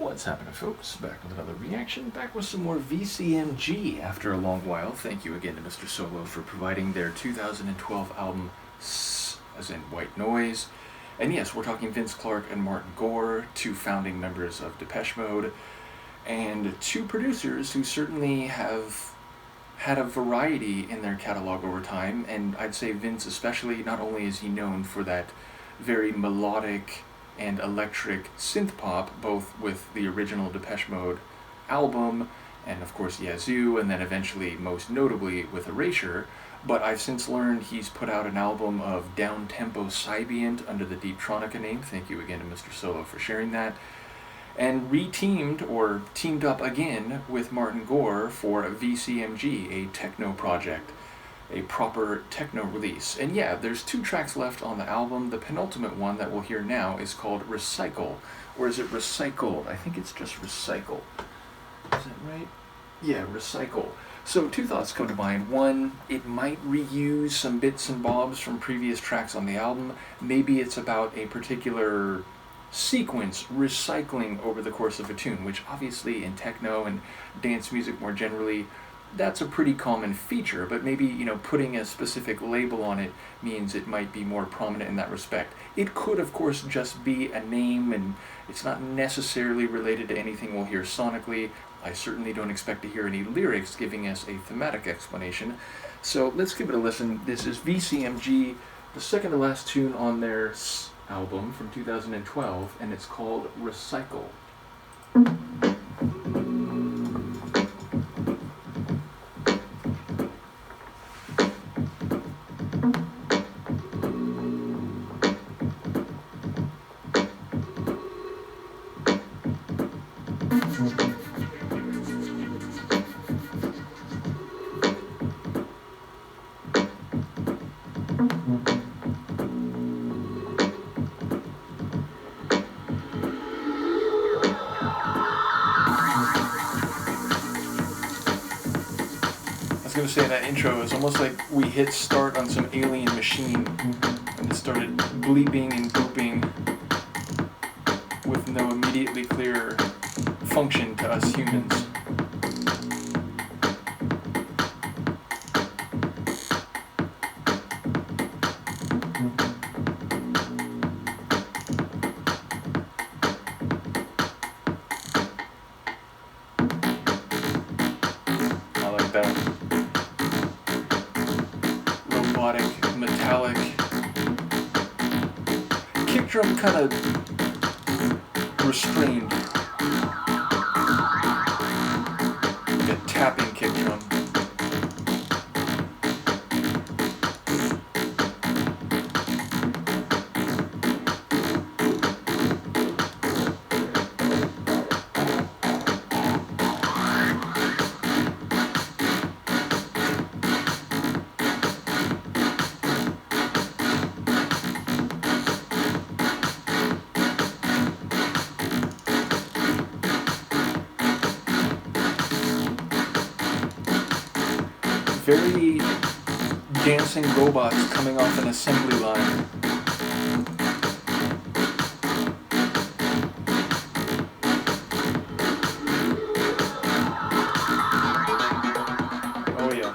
What's happening, folks? Back with another reaction, back with some more VCMG after a long while. Thank you again to Mr. Solo for providing their 2012 album, Sssss, as in white noise. And yes, we're talking Vince Clarke and Martin Gore, two founding members of Depeche Mode, and two producers who certainly have had a variety in their catalog over time. And I'd say Vince especially, not only is he known for that very melodic and electric synth pop, both with the original Depeche Mode album and of course Yazoo, and then eventually most notably with Erasure, but I've since learned he's put out an album of down-tempo Sybient under the Deeptronica name. Thank you again to Mr. Solo for sharing that. And teamed up again with Martin Gore for VCMG, a techno project, a proper techno release. And yeah, there's 2 tracks left on the album. The penultimate one that we'll hear now is called Recycle. Or is it Recycled? I think it's just Recycle. Is that right? Yeah, Recycle. So 2 thoughts come to mind. One, it might reuse some bits and bobs from previous tracks on the album. Maybe it's about a particular sequence recycling over the course of a tune, which obviously in techno and dance music more generally, that's a pretty common feature, but maybe, putting a specific label on it means it might be more prominent in that respect. It could, of course, just be a name, and it's not necessarily related to anything we'll hear sonically. I certainly don't expect to hear any lyrics giving us a thematic explanation. So let's give it a listen. This is VCMG, the second to last tune on their Sssss album from 2012, and it's called Recycle. I was going to say, that intro is almost like we hit start on some alien machine and it started bleeping and booping with no immediately clear function to us humans. I like that. Robotic, metallic. Kick drum kind of restrained. Like a tapping kick drum. Very dancing robots coming off an assembly line. Oh yeah.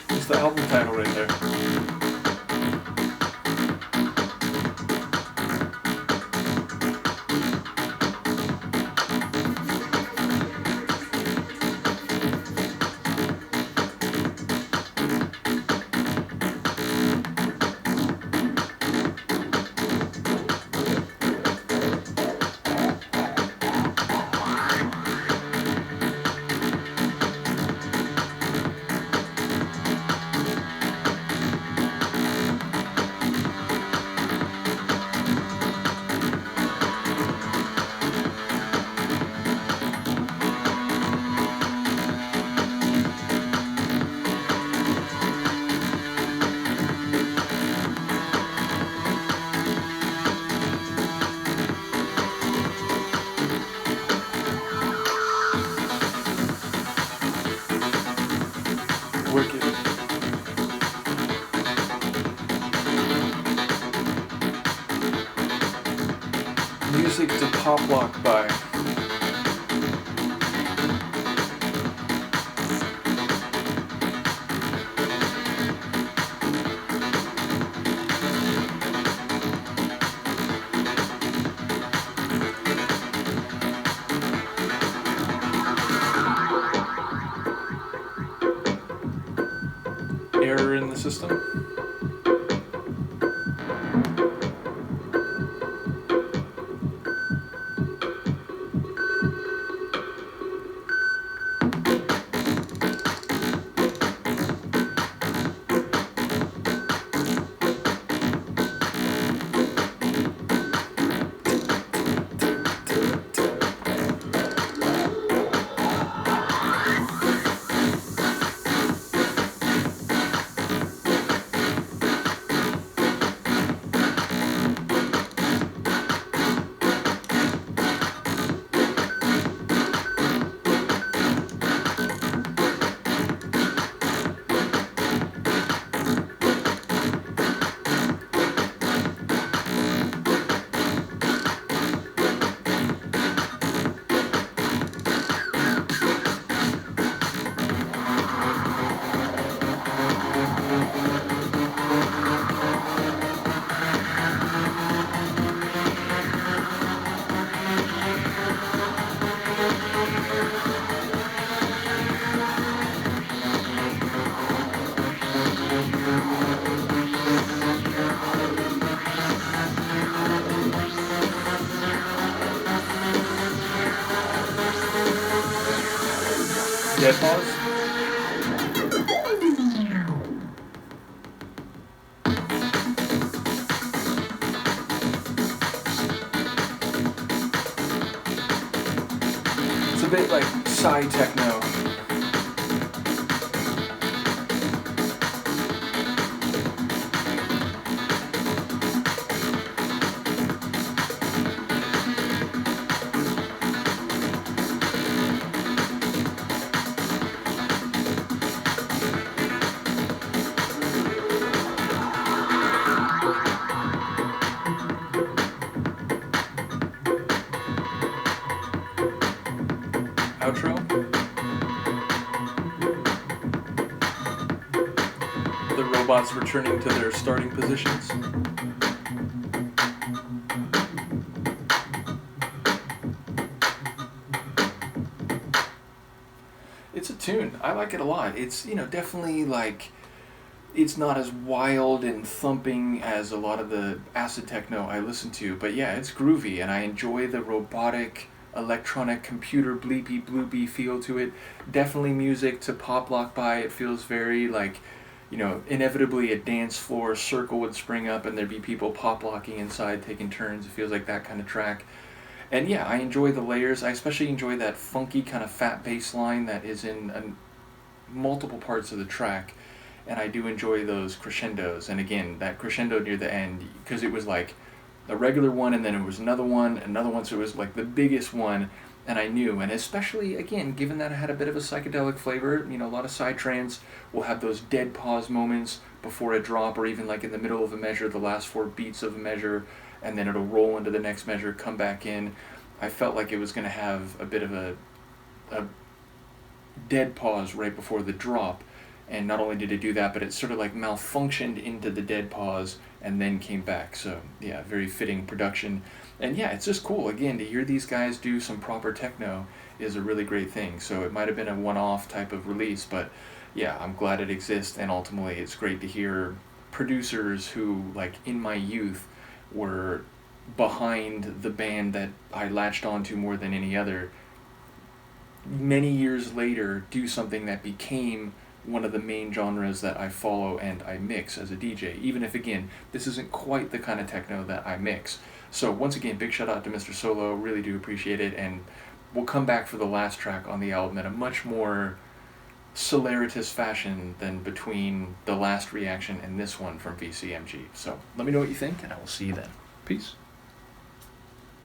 It's the album title right there. Music to pop lock by. Error in the system. Dead pause. It's a bit like psy-techno. Outro. The robots returning to their starting positions. It's a tune. I like it a lot. It's, definitely like, it's not as wild and thumping as a lot of the acid techno I listen to, but yeah, it's groovy and I enjoy the robotic electronic computer bleepy bloopy feel to it. Definitely music to pop lock by. It feels very like, inevitably a dance floor circle would spring up and there'd be people pop locking inside taking turns. It feels like that kind of track. And yeah, I enjoy the layers. I especially enjoy that funky kind of fat bass line that is in multiple parts of the track. And I do enjoy those crescendos. And again, that crescendo near the end, because it was like a regular one and then it was another one, so it was like the biggest one, and I knew. And especially, again, given that it had a bit of a psychedelic flavor, a lot of psytrance will have those dead pause moments before a drop, or even like in the middle of a measure, the last 4 beats of a measure, and then it'll roll into the next measure, come back in. I felt like it was going to have a bit of a dead pause right before the drop. And not only did it do that, but it sort of like malfunctioned into the dead pause and then came back. So yeah, very fitting production. And yeah, it's just cool. Again, to hear these guys do some proper techno is a really great thing. So it might have been a one-off type of release, but yeah, I'm glad it exists. And ultimately, it's great to hear producers who, like in my youth, were behind the band that I latched onto more than any other, many years later do something that became one of the main genres that I follow and I mix as a DJ, even if, again, this isn't quite the kind of techno that I mix. So once again, big shout out to Mr. Solo, really do appreciate it, and we'll come back for the last track on the album in a much more celeritous fashion than between the last reaction and this one from VCMG. So let me know what you think, and I will see you then. Peace.